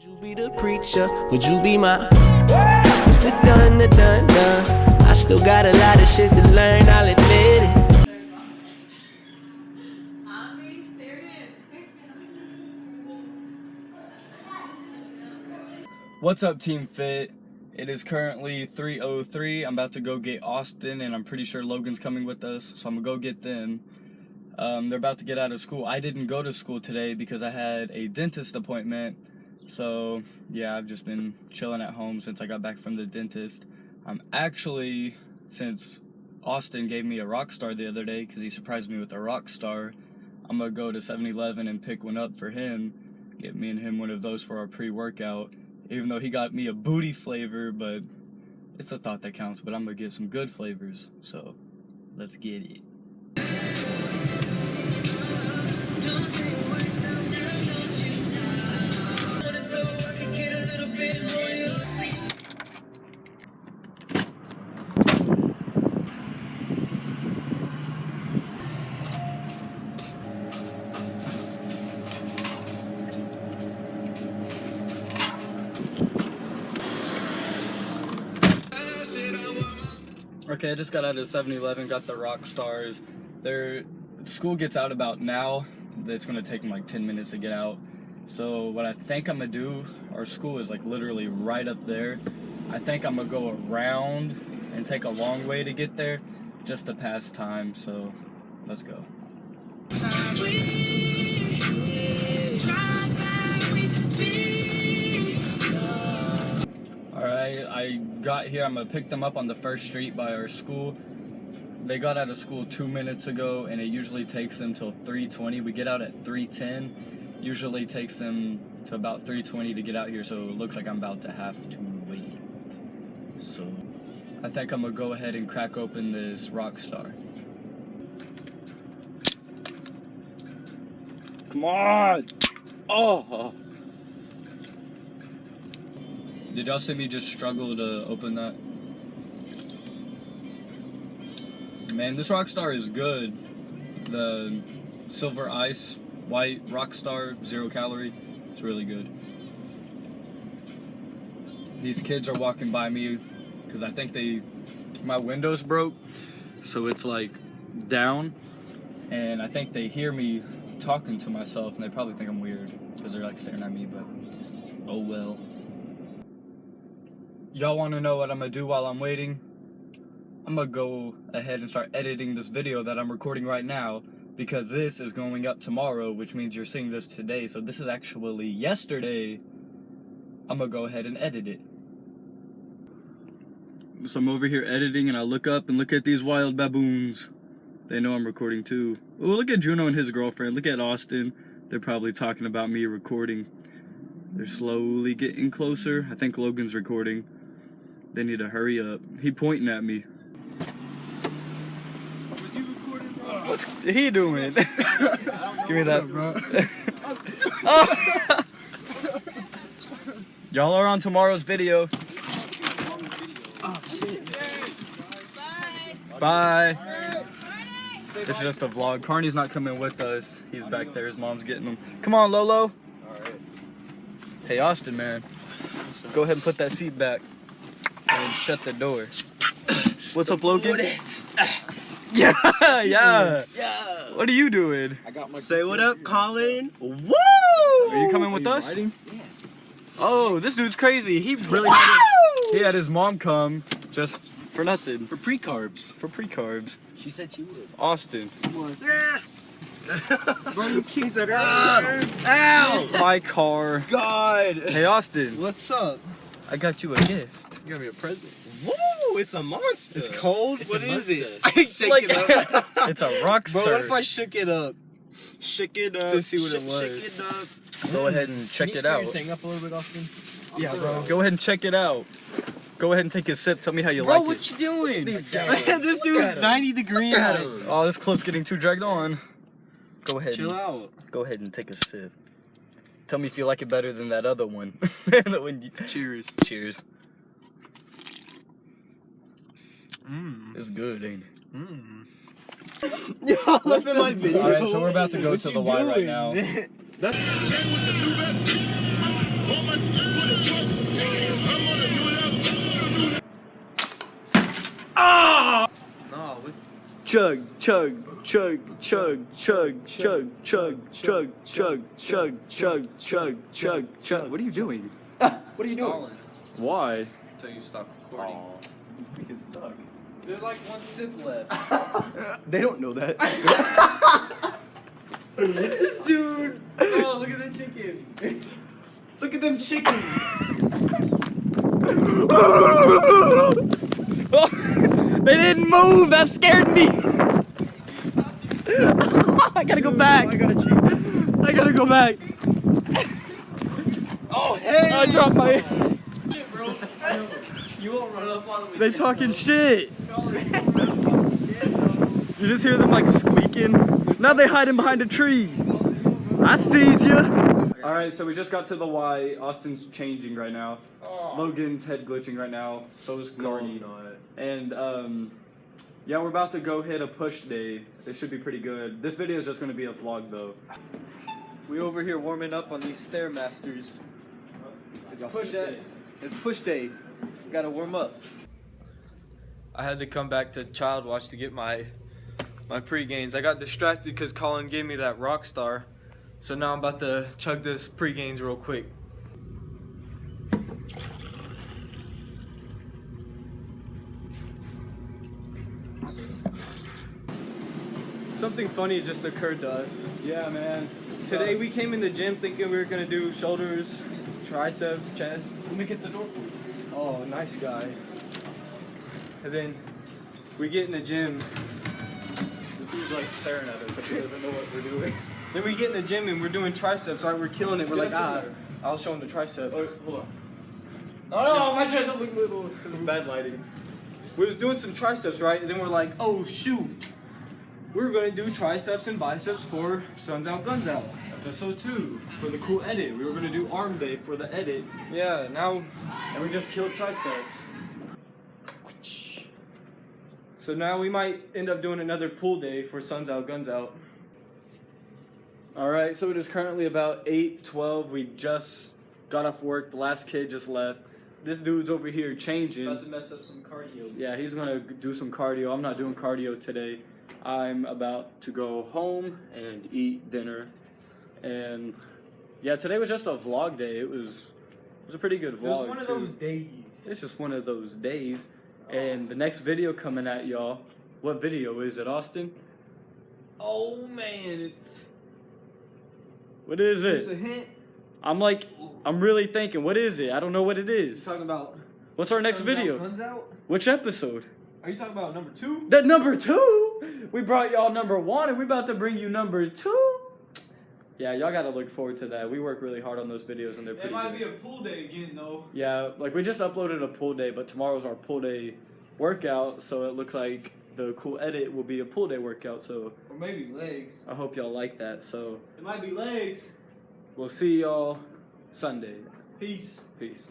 you be the preacher? Would you be my? What's the done, the done, done? I still got a lot of shit to learn, I'll admit it. I'm being serious. What's up, Team Fit? It is currently 3:03. I'm about to go get Austin, and I'm pretty sure Logan's coming with us, so I'm gonna go get them. They're about to get out of school. I didn't go to school today because I had a dentist appointment. So, yeah, I've just been chilling at home since I got back from the dentist. I'm actually, since Austin gave me a Rockstar the other day because he surprised me with a Rockstar, I'm gonna go to 7-Eleven and pick one up for him. Get me and him one of those for our pre-workout. Even though he got me a booty flavor, but it's a thought that counts. But I'm gonna get some good flavors. So, let's get it. Okay, I just got out of 7-Eleven, got the Rockstars. Their school gets out about now. It's gonna take them like 10 minutes to get out. So what I think I'm gonna do, our school is like literally right up there. I think I'm gonna go around and take a long way to get there just to pass time. So let's go. Alright, I got here. I'm gonna pick them up on the first street by our school. They got out of school 2 minutes ago, and it usually takes them till 3:20. We get out at 3:10. Usually takes them to about 3:20 to get out here, so it looks like I'm about to have to wait. So I think I'm gonna go ahead and crack open this Rockstar. Come on! Oh! Did y'all see me just struggle to open that? Man, this Rockstar is good. The Silver Ice, white Rockstar, 0 calorie. It's really good. These kids are walking by me because I think my window's broke. So it's like down. And I think they hear me talking to myself and they probably think I'm weird because they're like staring at me, but oh well. Y'all want to know what I'm going to do while I'm waiting? I'm going to go ahead and start editing this video that I'm recording right now because this is going up tomorrow, which means you're seeing this today. So this is actually yesterday. I'm going to go ahead and edit it. So I'm over here editing and I look up and look at these wild baboons. They know I'm recording too. Oh, look at Juno and his girlfriend. Look at Austin. They're probably talking about me recording. They're slowly getting closer. I think Logan's recording. They need to hurry up. He pointing at me. Was you recording, bro? What's he doing? Give me that, bro. Y'all are on tomorrow's video. Oh, shit. Bye. Bye. It's just a vlog. Carney's not coming with us. He's back there. His mom's getting him. Come on, Lolo. Alright. Hey, Austin, man. Go ahead and put that seat back. And shut the door. What's up, Logan? Yeah, yeah. Yeah. What are you doing? I got my Say what up, Colin? Woo! Are you coming with us? Yeah. Oh, this dude's crazy. He really he had his mom come just for nothing. For pre-carbs. For pre-carbs. She said she would. Austin. Bro, you keys at her. Ow! My car. God! Hey, Austin. What's up? I got you a gift. You got me a present. Woo! It's a monster. It's cold? It's What a is it? monster. I can shake it up. It's a Rockstar. Bro, what if I shook it up? Shook it up. To see what it was. Shake it up. Go ahead and check it out. Your thing up a little bit, Austin? Yeah, bro. Go ahead and check it out. Go ahead and take a sip. Tell me how you Bro, like what it. you doing? These guys. This dude's 90 degrees. Oh, this clip's getting too dragged on. Go ahead. Chill out. Go ahead and take a sip. Tell me if you like it better than that other one. Cheers. Cheers. It's good, ain't it? Yo, look at my video. Alright, so we're about to go to the Y right now. That's Ah! No, we Chug, chug, chug, chug, chug, chug, chug, chug, chug, chug, chug, chug, chug, chug. What are you doing? What are you doing? stalling Why? until you stop recording. You freaking suck. There's like one sip left. They don't know that. This dude. Oh, look at the chicken. Look at them chickens. They didn't move. That scared me. I gotta go back. I gotta go back. Oh, hey. I dropped my. Shit, bro. You won't run up on me. They talking shit. You just hear them like squeaking. Now they hiding behind a tree. I see you. All right, so we just got to the Y. Austin's changing right now. Logan's head glitching right now. So is Carney. And yeah, we're about to go hit a push day. It should be pretty good. This video is just gonna be a vlog though. We over here warming up on these Stairmasters. Y'all Push see that. it? It's push day. Gotta warm up. I had to come back to Child Watch to get my pre-gains. I got distracted because Colin gave me that Rockstar. So now I'm about to chug this pre-gains real quick. Something funny just occurred to us. Yeah, man. Today we came in the gym thinking we were gonna do shoulders, triceps, chest. Let me get the door for you. Oh, nice guy. And then we get in the gym. This dude's like staring at us like he doesn't know what we're doing. Then we get in the gym and we're doing triceps, right? We're killing it. We're Get like, us in there. I'll show him the tricep. Oh, hold on. Oh no, my tricep look little. Bad lighting. We was doing some triceps, right? And then we're like, oh shoot. We're gonna do triceps and biceps for Suns Out, Guns Out. Episode 2 for the cool edit. We were gonna do arm day for the edit, Yeah, now. and we just killed triceps. So now we might end up doing another pool day for Suns Out, Guns Out. All right, so it is currently about 8:12. We just got off work. The last kid just left. This dude's over here changing. About to mess up some cardio. Yeah, he's gonna do some cardio. I'm not doing cardio today. I'm about to go home and eat dinner. And yeah, today was just a vlog day. It was a pretty good vlog. It was one of too. those days. It's just one of those days. And the next video coming at y'all. What video is it, Austin? Oh man, it's What is a it? hint. I'm really thinking, what is it? I don't know what it You're is. talking about What's our next Suns Out, video? Guns Out? Which episode? Are you talking about number 2? That number 2? We brought y'all number 1 and we about to bring you number 2? Yeah, y'all gotta look forward to that. We work really hard on those videos and they're It pretty might good. be a pool day again though. Yeah, like we just uploaded a pool day, but tomorrow's our pool day workout, so it looks like the cool edit will be a pool day workout, so Or maybe legs. I hope y'all like that. So It might be legs. we'll see y'all Sunday. Peace. Peace.